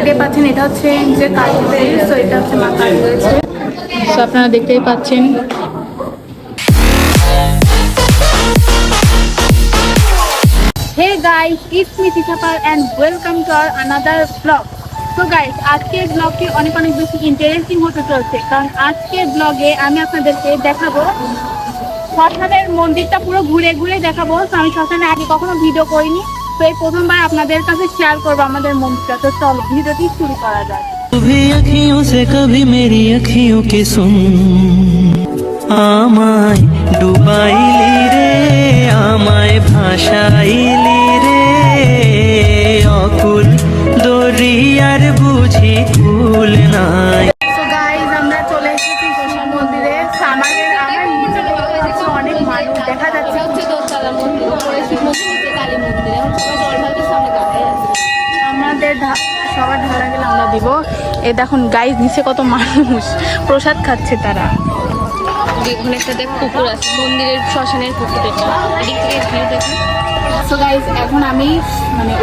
দেখতে পাচ্ছেন এটা হচ্ছে যে কালী মন্দির। তো এটা হচ্ছে মা কালী রয়েছে। তো আপনারা দেখতেই পাচ্ছেন। Hey guys, it's me Tishapal and welcome to our another vlog. So guys, আজকের ব্লগটি অনেক বেশি ইন্টারেস্টিং হতে চলছে, কারণ আজকের ব্লগে আমি আপনাদেরকে দেখাবো শ্মশানের মন্দিরটা পুরো ঘুরে ঘুরে দেখাবো। তো আমি শ্মশানে আগে কখনো ভিডিও করিনি, তো এই প্রথমবার আপনাদের কাছে শেয়ার করবো আমাদের মন্দিরটা। তো চলো ভিডিওটি শুরু করা যায়। भी अखियों से कभी मेरी अखियों के सुन आमाय डुबाइली रे आमाय भाषाइली रे अकुल दरियार बुझी कुल নাই। So guys, আমরা চলে এসেছি শ্মশান মন্দিরে। আমাদের নিচে অনেক মানুষ দেখা যাচ্ছে। আমাদের সবার ঢালা গেলে আমরা দিব। এই দেখুন গাইজ, নিচে কত মানুষ প্রসাদ খাচ্ছে তারা। দেখুন একটা পুকুর আছে, মন্দিরের শ্মশানের পুকুর। সো গাইজ, এখন আমি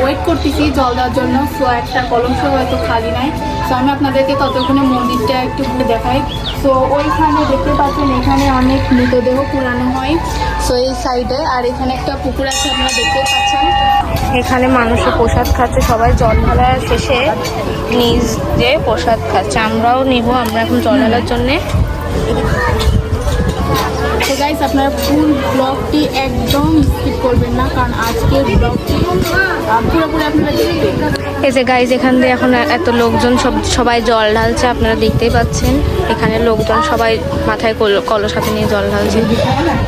ওয়েট করতেছি জল দেওয়ার জন্য। সো একটা কলস হয়তো খালি নাই। সো আমি আপনাদেরকে ততক্ষণে মন্দিরটা একটু ঘুরে দেখাই। সো ওইখানে দেখতে পাচ্ছেন এখানে অনেক মৃতদেহ পুরানো হয়। সো এই সাইডে আর এখানে একটা পুকুর আছে, আপনারা দেখতে পাচ্ছেন। এখানে মানুষও প্রসাদ খাচ্ছে, সবাই জল ঢালা শেষে নিজে প্রসাদ খাচ্ছে। আমরাও নিব, আমরা এখন জল ঢালার জন্যে। তো গাইস, আপনারা ফুল ব্লগটি একদম স্কিপ করবেন না, কারণ আজকের ব্লগটি পুরোপুরি আপনারা দেখবেন। এই যে গাইজ, এখান দিয়ে এখন এত লোকজন সবাই জল ঢালছে, আপনারা দেখতেই পাচ্ছেন। এখানে লোকজন সবাই মাথায় কলস হাতে নিয়ে জল ঢালছে।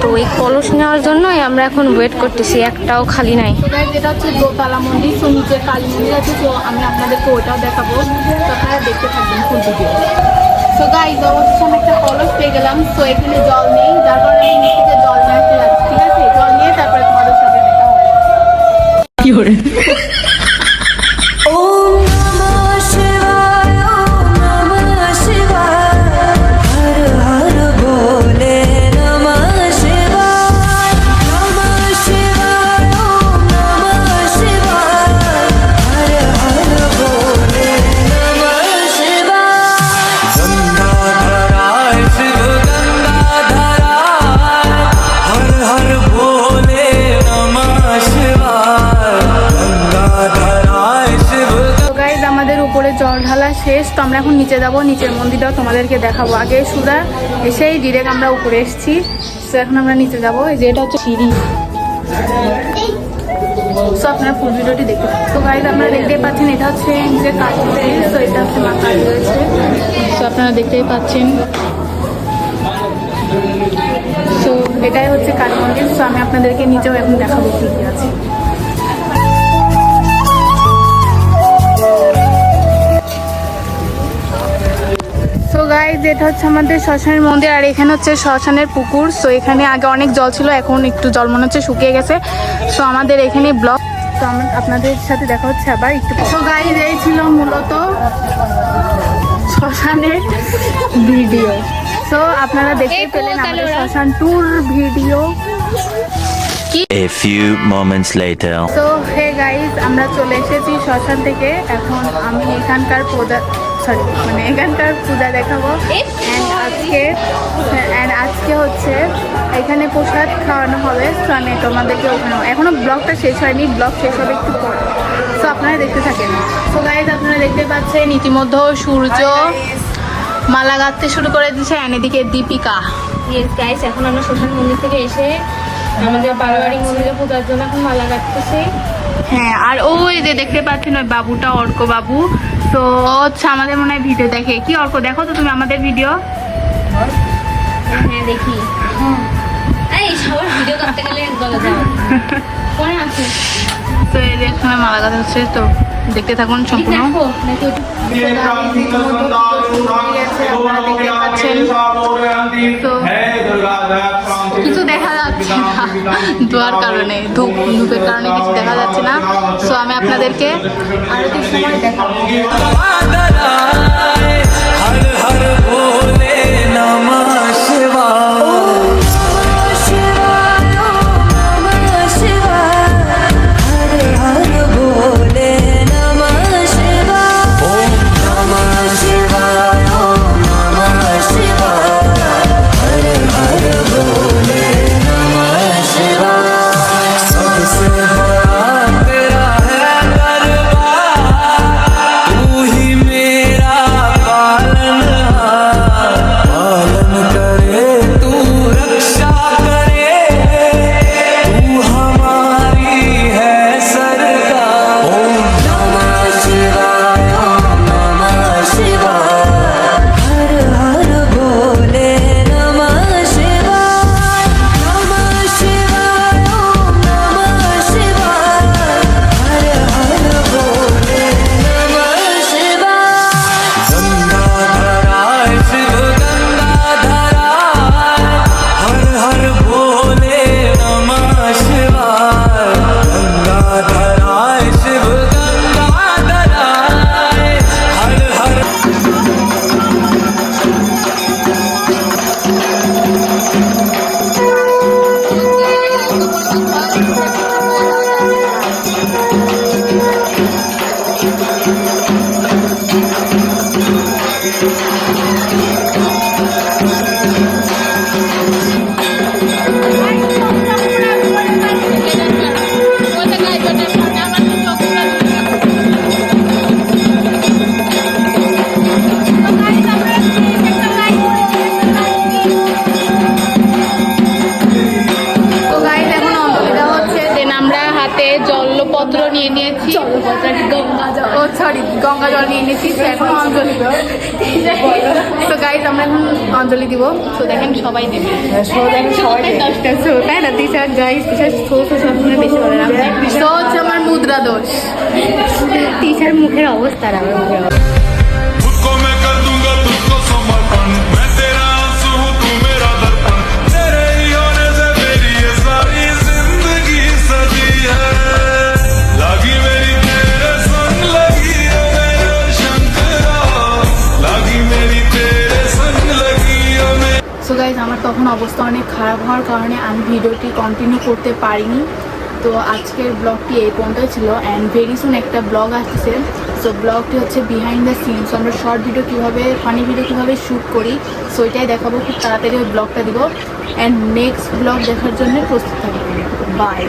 তো ওই কলস নেওয়ার জন্যই আমরা এখন ওয়েট করতেছি, একটাও খালি নাই। তো গাইস, এটা হচ্ছে দোতলা মন্দির। তো নিচে কালী মন্দির আছে, তো আমি আপনাদেরকে ওটাও দেখাবো। তো আপনারা দেখতে থাকবেন ফুল ভিডিও। তো গাইস, অবশ্যই আমি একটা কলস পেয়ে গেলাম। তো এখানে জল নেই, যার কারণে আমি নিচে থেকে জল নিয়ে আসতে যাচ্ছি। ঠিক আছে, জল নিয়ে তারপরে তোমাদের সাথে দেখা হবে। কি করে জল ঢালা শেষ। তো আমরা এখন নিচে যাব, নিচের মন্দিরটাও তোমাদেরকে দেখাবো। আগে সুদা এসেই ডিরেক্ট আমরা উপরে এসেছি। তো এখন আমরা নিচে যাবো। এই যে এটা হচ্ছে সিঁড়ি। তো আপনারা ফুল ভিডিওটি দেখতে পাচ্ছেন। তো গাইজ, আপনারা দেখতেই পাচ্ছেন এটা হচ্ছে যে কালী মন্দির। তো এটা হচ্ছে মা কালী রয়েছে। তো আপনারা দেখতেই পাচ্ছেন। তো এটাই হচ্ছে কালী মন্দির। তো আমি আপনাদেরকে নিচেও এখন দেখাবো কি কি আছে। তো গাইজ, এটা হচ্ছে আমাদের শ্মশানের মন্দির, আর এখানে হচ্ছে শ্মশানের পুকুর। সো এখানে আগে অনেক জল ছিল, এখন একটু জল মনে হচ্ছে শুকিয়ে গেছে। সো আমাদের এখানে ব্লগ। তো আপনাদের সাথে দেখা হচ্ছে আবার একটু। তো গাইজ, এই ছিল মূলত শ্মশানের ভিডিও। সো আপনারা দেখতে পেলেন আমাদের শ্মশান tour video. A few moments later. তো হে গাইজ, আমরা চলে এসেছি শ্মশান থেকে। এখন আমি এখানকার এখানকার পূজা দেখাবো। আজকে হচ্ছে এখানে প্রসাদ খাওয়ানো হবে। তো আমি তোমাদেরকে ওখানে, এখনো ব্লগটা শেষ হয়নি, ব্লগ শেষ হবে একটু পরে। তো আপনারা দেখতে থাকেন। তো গাইজ, আপনারা দেখতে পাচ্ছেন ইতিমধ্যে সূর্য মালা গাঁথতে শুরু করে দিয়েছে। এদিকে দীপিকা। গাইস, এখন আমরা শ্মশান মন্দির থেকে এসে আমাদের পারিবারিক মন্দিরে পূজার জন্য এখন মালা গাঁথতেছি। হ্যাঁ, আর ওই যে দেখতে পাচ্ছেন ওই বাবুটা অর্ক বাবু। তো হচ্ছে আমাদের মনে হয় ভিডিও দেখে। কি অর্ক, দেখো তো তুমি আমাদের ভিডিও? হ্যাঁ, দেখি। এই সবার ভিডিও করতে গেলে গলা যাও পরে আছে। তো এই যে এখানে মালা গাঁথা হচ্ছে, তো দেখতে থাকুন সম্পূর্ণ। তো কিছু দেখা যাচ্ছে না ধোয়ার কারণে, ধূপের কারণে কিছু দেখা যাচ্ছে না। সো আমি আপনাদেরকে আরতির সময় দেখাবো। ओम জলপত্র নিয়ে নিয়েছি, ও সরি গঙ্গা জল নিয়ে নিয়েছি, তো এখন অঞ্জলি। তো গাইজ আমরা এখন অঞ্জলি দিব। তো দেখেন সবাই দেবে, তাই না? দিশার গাইজ দিশার সবসময় বেশি বলে না, তো হচ্ছে আমার মুদ্রা দোষ। টিচার মুখের অবস্থা আর আমার মুখের অবস্থা। खुद को मैं कर दूंगा तुझको समर्पण, मैं तेरा आंसू हूँ तू मेरा दर्पण, तेरे ही होने से मेरी ये सारी जिंदगी सजी है, लगी मेरी तेरे संग लगी है मेरे शंकरा, लगी मेरी तेरे संग लगी है मेरे। সো গাইজ আমার তখন অবস্থা অনেক খারাপ হওয়ার কারণে আমি ভিডিওটি কন্টিনিউ করতে পারিনি। তো আজকের ব্লগটি এই পর্যন্তই ছিল, অ্যান্ড ভেরি সুন একটা ব্লগ আসছে। সো ব্লগটি হচ্ছে বিহাইন্ড দ্য সিনস, আমরা শর্ট ভিডিও কীভাবে, ফানি ভিডিও কীভাবে শ্যুট করি, সো এটাই দেখাবো। খুব তাড়াতাড়ি ওই ব্লগটা দিব, অ্যান্ড নেক্সট ব্লগ দেখার জন্য প্রস্তুত থাকবেন। বাই।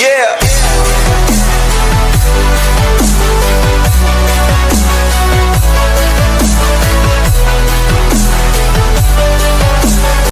Yeah.